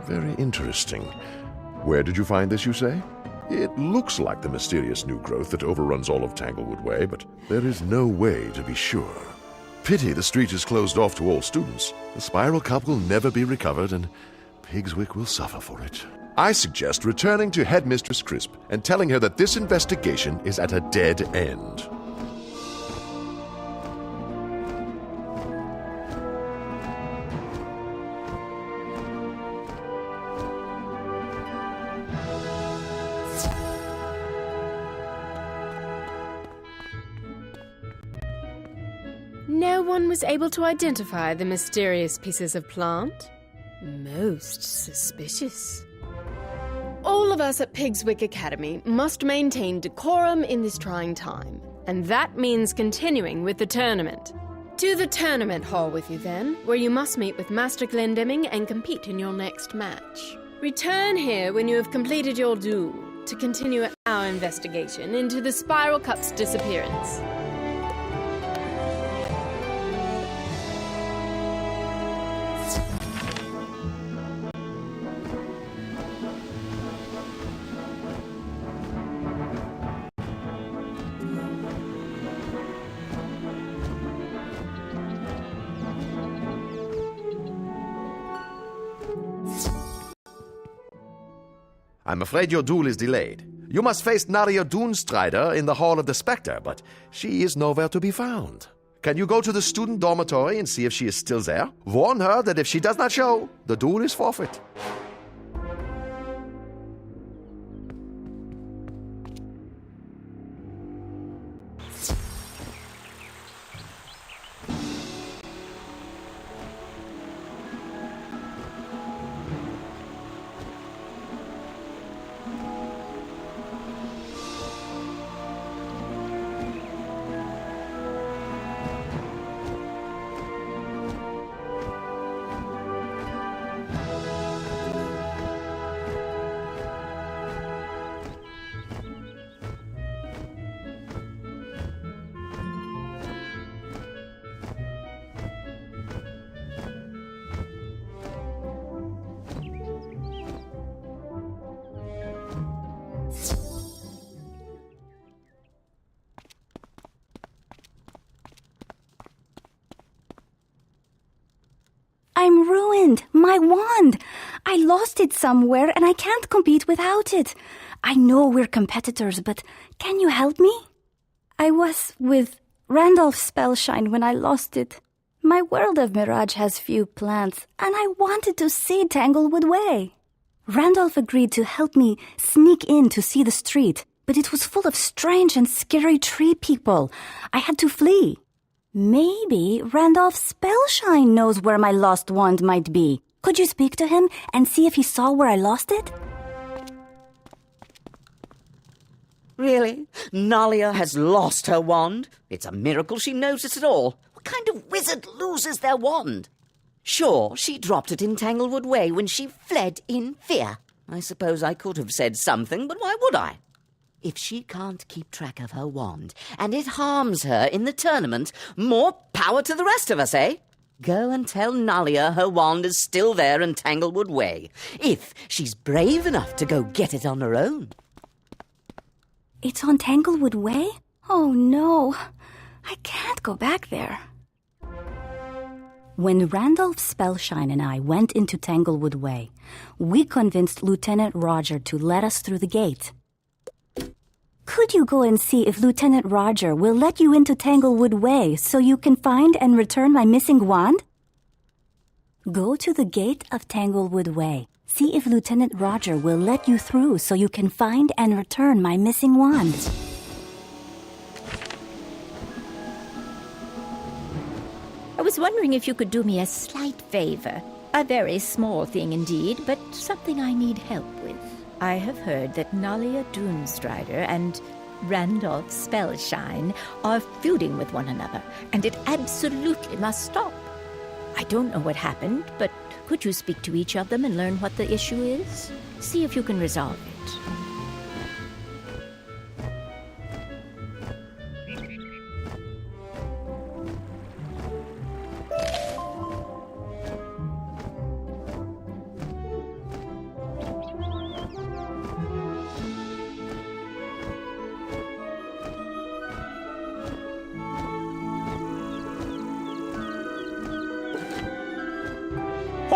Very interesting. Where did you find this, you say? It looks like the mysterious new growth that overruns all of Tanglewood Way, but there is no way to be sure. Pity the street is closed off to all students. The spiral cup will never be recovered, and Pigswick will suffer for it. I suggest returning to Headmistress Crisp and telling her that this investigation is at a dead end. No one was able to identify the mysterious pieces of plant. Most suspicious. All of us at Pigswick Academy must maintain decorum in this trying time, and that means continuing with the tournament. To the tournament hall with you then, where you must meet with Master Glendemming and compete in your next match. Return here when you have completed your duel to continue our investigation into the Spiral Cup's disappearance. I'm afraid your duel is delayed. You must face Naria Doonstrider in the Hall of the Spectre, but she is nowhere to be found. Can you go to the student dormitory and see if she is still there? Warn her that if she does not show, the duel is forfeit. I'm ruined. My wand. I lost it somewhere and I can't compete without it. I know we're competitors, but can you help me? I was with Randolph Spellshine when I lost it. My world of Mirage has few plants, and I wanted to see Tanglewood Way. Randolph agreed to help me sneak in to see the street, but it was full of strange and scary tree people. I had to flee. Maybe Randolph Spellshine knows where my lost wand might be. Could you speak to him and see if he saw where I lost it? Really? Nalia has lost her wand? It's a miracle she knows it at all. What kind of wizard loses their wand? Sure, she dropped it in Tanglewood Way when she fled in fear. I suppose I could have said something, but why would I? If she can't keep track of her wand, and it harms her in the tournament, more power to the rest of us, eh? Go and tell Nalia her wand is still there in Tanglewood Way, if she's brave enough to go get it on her own. It's on Tanglewood Way? Oh no, I can't go back there. When Randolph Spellshine and I went into Tanglewood Way, we convinced Lieutenant Roger to let us through the gate. Could you go and see if Lieutenant Roger will let you into Tanglewood Way so you can find and return my missing wand? Go to the gate of Tanglewood Way. See if Lieutenant Roger will let you through so you can find and return my missing wand. I was wondering if you could do me a slight favor. A very small thing indeed, but something I need help with. I have heard that Nalia Doonstrider and Randolph Spellshine are feuding with one another, and it absolutely must stop. I don't know what happened, but could you speak to each of them and learn what the issue is? See if you can resolve it.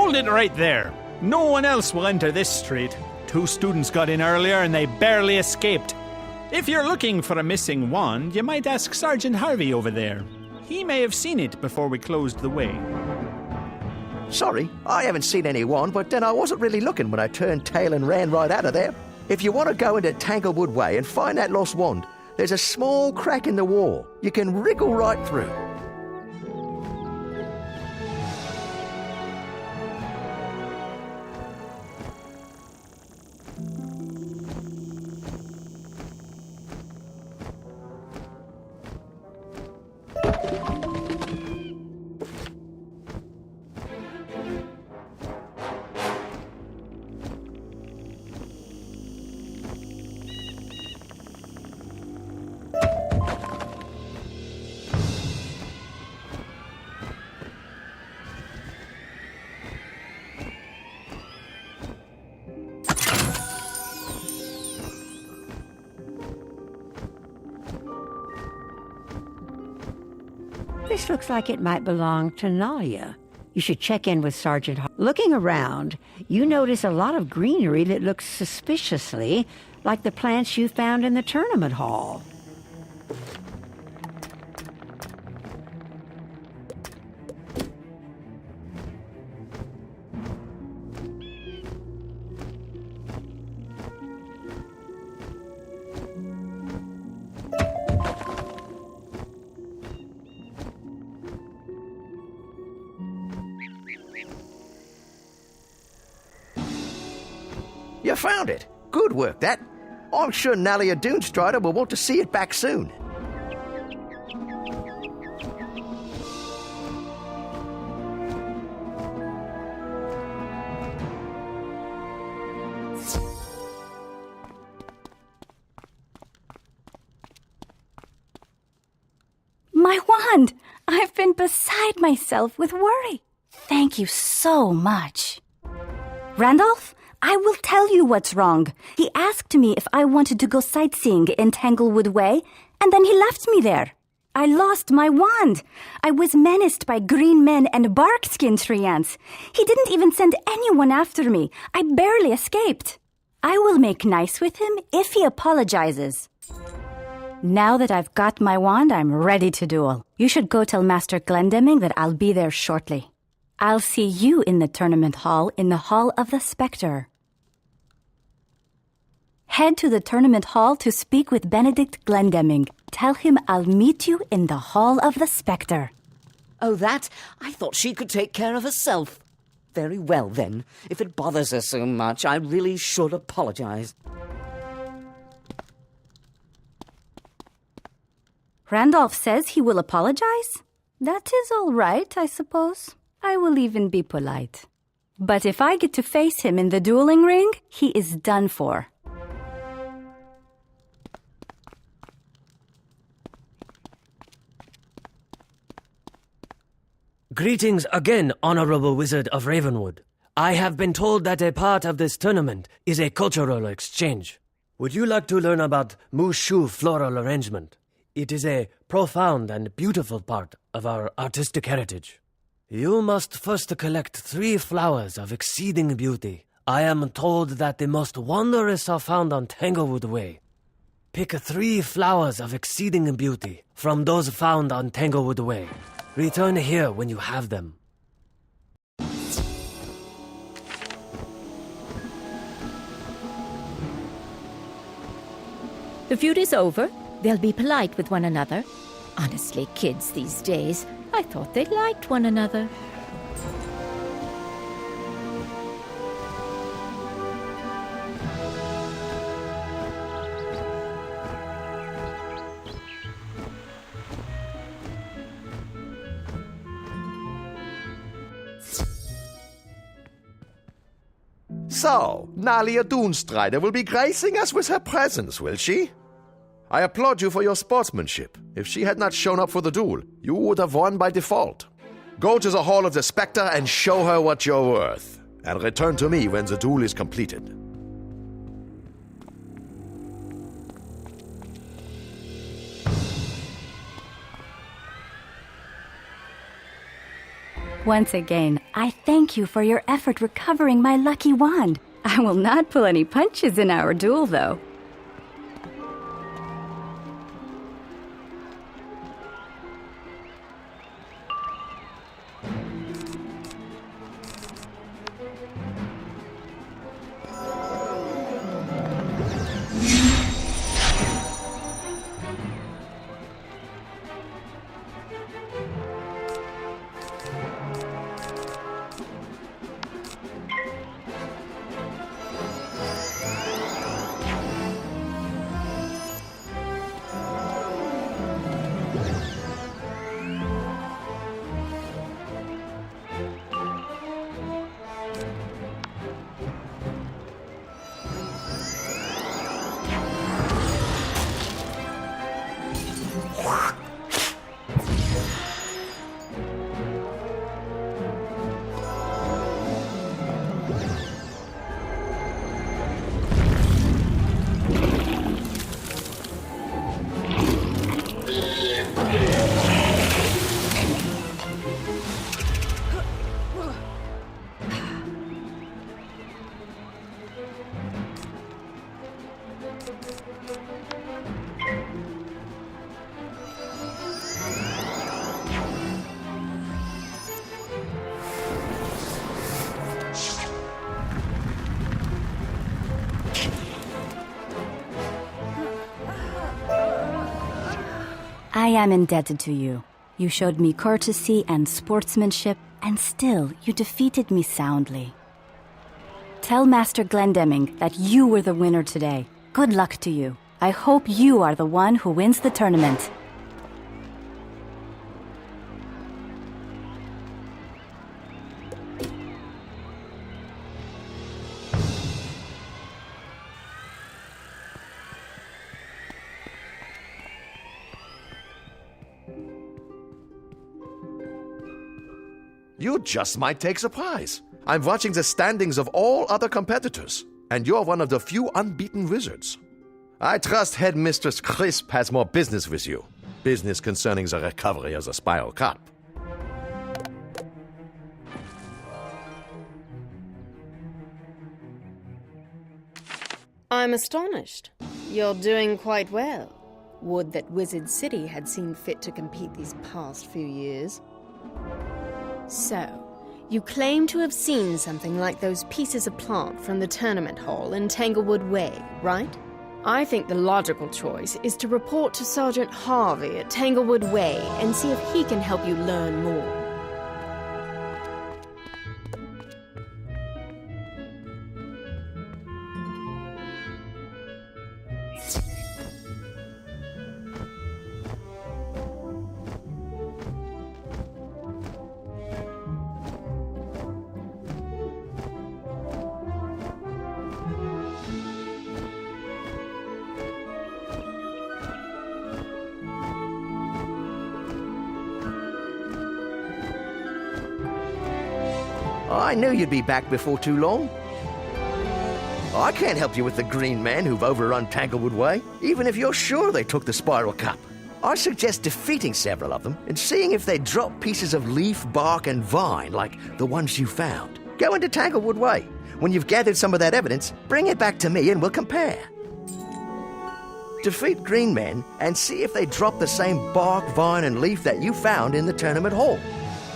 Hold it right there. No one else will enter this street. 2 students got in earlier and they barely escaped. If you're looking for a missing wand, you might ask Sergeant Harvey over there. He may have seen it before we closed the way. Sorry, I haven't seen any wand, but then I wasn't really looking when I turned tail and ran right out of there. If you want to go into Tanglewood Way and find that lost wand, there's a small crack in the wall. You can wriggle right through. This looks like it might belong to Nalia. You should check in with Sergeant Looking around, you notice a lot of greenery that looks suspiciously like the plants you found in the tournament hall. You found it. Good work, that. I'm sure Nalia Doonstrider will want to see it back soon. My wand! I've been beside myself with worry. Thank you so much. Randolph, I will tell you what's wrong. He asked me if I wanted to go sightseeing in Tanglewood Way, and then he left me there. I lost my wand. I was menaced by green men and bark-skin treants. He didn't even send anyone after me. I barely escaped. I will make nice with him if he apologizes. Now that I've got my wand, I'm ready to duel. You should go tell Master Glendemming that I'll be there shortly. I'll see you in the tournament hall in the Hall of the Spectre. Head to the tournament hall to speak with Benedict Glendemming. Tell him I'll meet you in the Hall of the Spectre. Oh, that? I thought she could take care of herself. Very well, then. If it bothers her so much, I really should apologize. Randolph says he will apologize? That is all right, I suppose. I will even be polite. But if I get to face him in the dueling ring, he is done for. Greetings again, Honorable Wizard of Ravenwood. I have been told that a part of this tournament is a cultural exchange. Would you like to learn about Mushu floral arrangement? It is a profound and beautiful part of our artistic heritage. You must first collect 3 flowers of exceeding beauty. I am told that the most wondrous are found on Tanglewood Way. Pick 3 flowers of exceeding beauty from those found on Tanglewood Way. Return here when you have them. The feud is over. They'll be polite with one another. Honestly, kids these days, I thought they liked one another. So, Nalia Doonstrider will be gracing us with her presence, will she? I applaud you for your sportsmanship. If she had not shown up for the duel, you would have won by default. Go to the Hall of the Spectre and show her what you're worth. And return to me when the duel is completed. Once again, I thank you for your effort recovering my lucky wand. I will not pull any punches in our duel, though. I am indebted to you. You showed me courtesy and sportsmanship, and still you defeated me soundly. Tell Master Glendemming that you were the winner today. Good luck to you. I hope you are the one who wins the tournament. You just might take surprise. I'm watching the standings of all other competitors, and you're one of the few unbeaten wizards. I trust Headmistress Crisp has more business with you. Business concerning the recovery of the Spiral Cup. I'm astonished. You're doing quite well. Would that Wizard City had seen fit to compete these past few years. So, you claim to have seen something like those pieces of plant from the tournament hall in Tanglewood Way, right? I think the logical choice is to report to Sergeant Harvey at Tanglewood Way and see if he can help you learn more. I knew you'd be back before too long. I can't help you with the green men who've overrun Tanglewood Way, even if you're sure they took the Spiral Cup. I suggest defeating several of them and seeing if they drop pieces of leaf, bark, and vine like the ones you found. Go into Tanglewood Way. When you've gathered some of that evidence, bring it back to me and we'll compare. Defeat green men and see if they drop the same bark, vine, and leaf that you found in the tournament hall.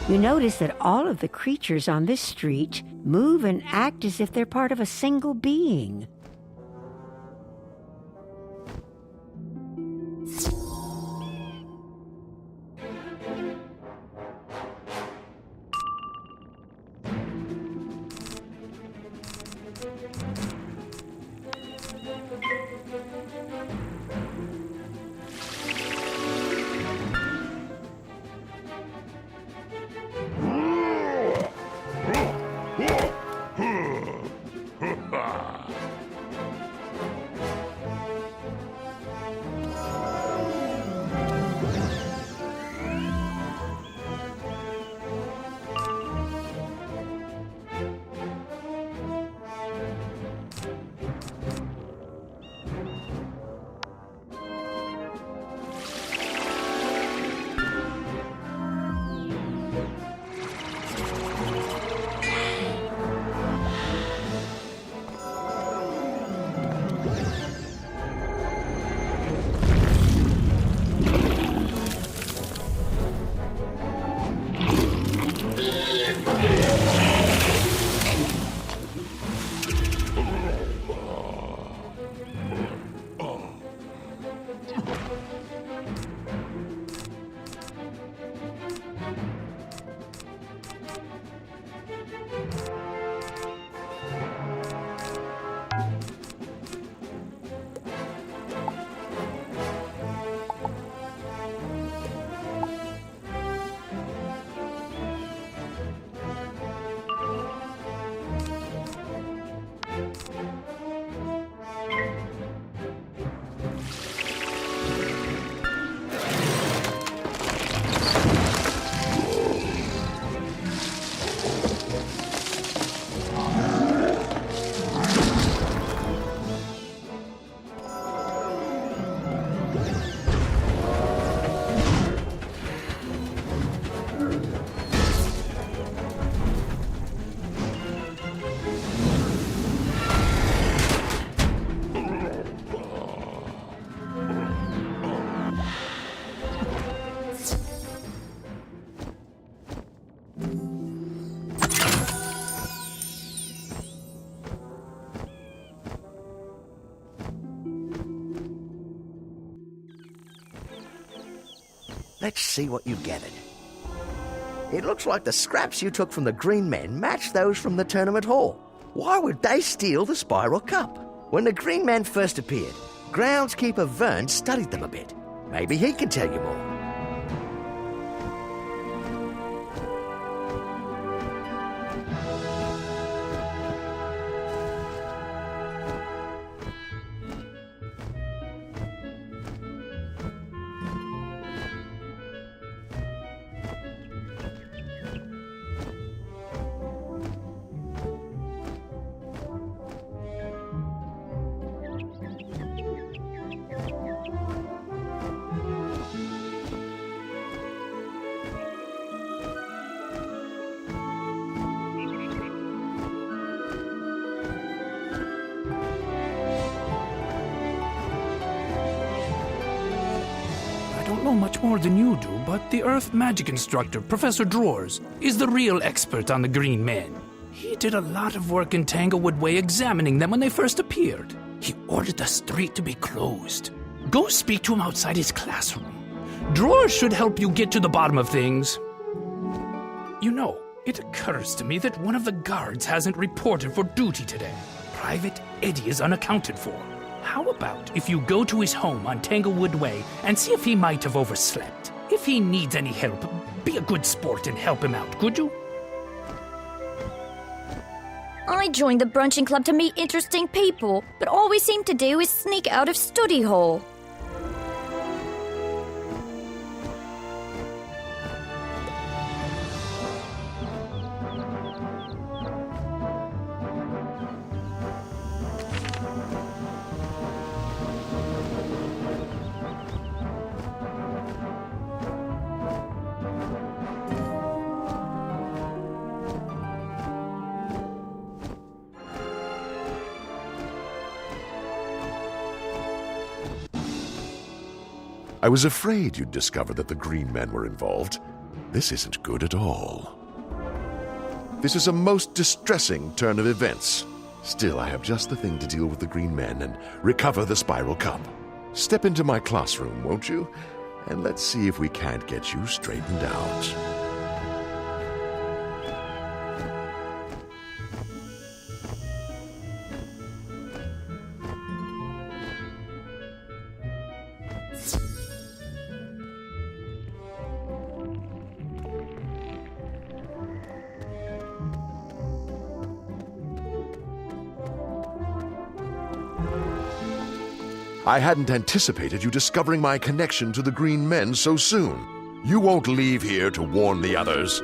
You notice that all of the creatures on this street move and act as if they're part of a single being. Let's see what you gathered. It looks like the scraps you took from the Green Men match those from the tournament hall. Why would they steal the Spiral Cup? When the Green Men first appeared, groundskeeper Vern studied them a bit. Maybe he can tell you more. I don't know much more than you do, but the Earth magic instructor, Professor Drawers, is the real expert on the Green Men. He did a lot of work in Tanglewood Way examining them when they first appeared. He ordered the street to be closed. Go speak to him outside his classroom. Drawers should help you get to the bottom of things. You know, it occurs to me that one of the guards hasn't reported for duty today. Private Eddie is unaccounted for. How about if you go to his home on Tanglewood Way and see if he might have overslept? If he needs any help, be a good sport and help him out, could you? I joined the brunching club to meet interesting people, but all we seem to do is sneak out of study hall. I was afraid you'd discover that the Green Men were involved. This isn't good at all. This is a most distressing turn of events. Still, I have just the thing to deal with the Green Men and recover the Spiral Cup. Step into my classroom, won't you? And let's see if we can't get you straightened out. I hadn't anticipated you discovering my connection to the Green Men so soon. You won't leave here to warn the others.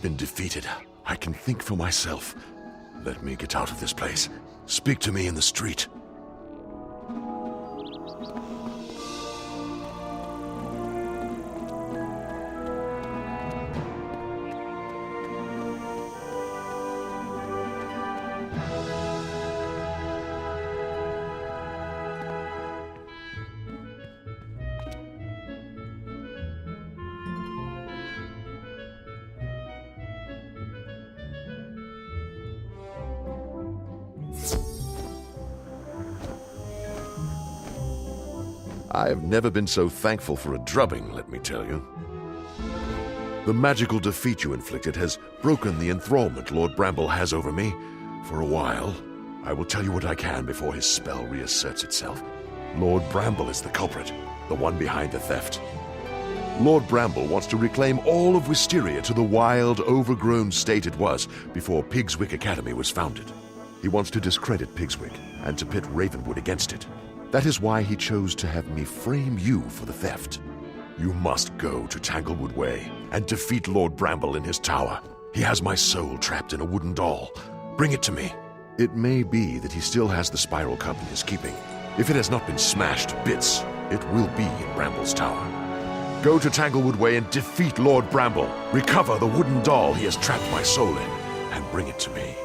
been defeated. I can think for myself. Let me get out of this place. Speak to me in the street. I've never been so thankful for a drubbing, let me tell you. The magical defeat you inflicted has broken the enthrallment Lord Bramble has over me. For a while, I will tell you what I can before his spell reasserts itself. Lord Bramble is the culprit, the one behind the theft. Lord Bramble wants to reclaim all of Wysteria to the wild, overgrown state it was before Pigswick Academy was founded. He wants to discredit Pigswick and to pit Ravenwood against it. That is why he chose to have me frame you for the theft. You must go to Tanglewood Way and defeat Lord Bramble in his tower. He has my soul trapped in a wooden doll. Bring it to me. It may be that he still has the spiral cup in his keeping. If it has not been smashed to bits, it will be in Bramble's tower. Go to Tanglewood Way and defeat Lord Bramble. Recover the wooden doll he has trapped my soul in, and bring it to me.